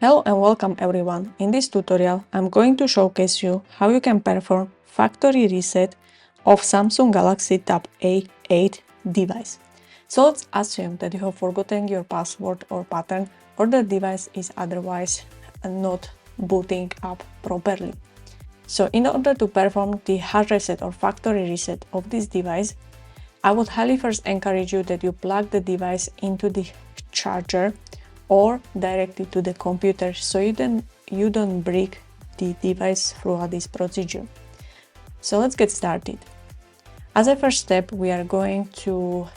Hello and welcome everyone. In this tutorial, I'm going to showcase you how you can perform factory reset of Samsung Galaxy Tab A8 device. So let's assume that you have forgotten your password or pattern, or the device is otherwise not booting up properly. So in order to perform the hard reset or factory reset of this device, I would highly first encourage you that you plug the device into the charger or directly to the computer so you don't break the device throughout this procedure. So let's get started. As a first step, we are going to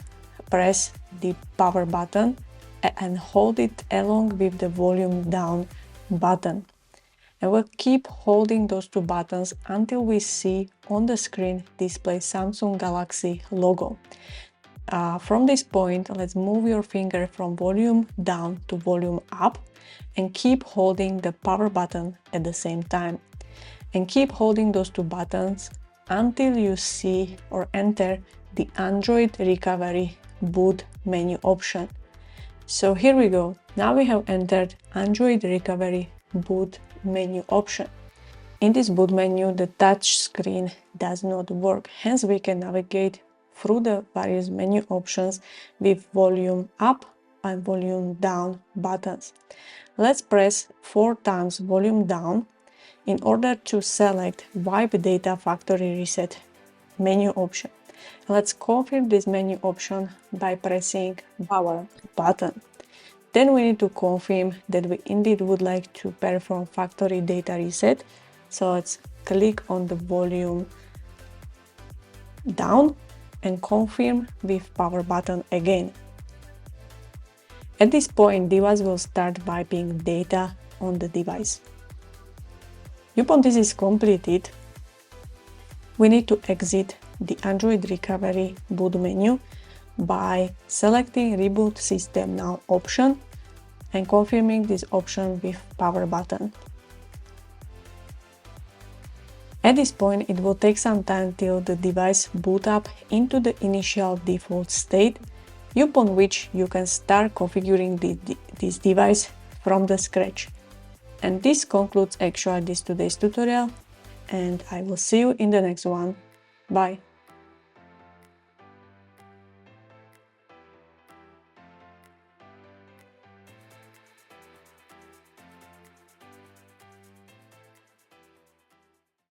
press the power button and hold it along with the volume down button. And we'll keep holding those two buttons until we see on the screen display Samsung Galaxy logo. From this point, let's move your finger from volume down to volume up and keep holding the power button at the same time. And keep holding those two buttons until you see or enter the Android Recovery boot menu option. So here we go. Now we have entered Android Recovery boot menu option. In this boot menu, the touch screen does not work, hence we can navigate through the various menu options with volume up and volume down buttons. Let's press 4 times volume down in order to select Wipe Data Factory Reset menu option. Let's confirm this menu option by pressing power button. Then we need to confirm that we indeed would like to perform factory data reset. So let's click on the volume down and confirm with power button again. At this point, device will start wiping data on the device. Upon this is completed, we need to exit the Android Recovery boot menu by selecting Reboot System Now option and confirming this option with power button. At this point, it will take some time till the device boot up into the initial default state, upon which you can start configuring this device from the scratch. And this concludes actually today's tutorial, and I will see you in the next one. Bye!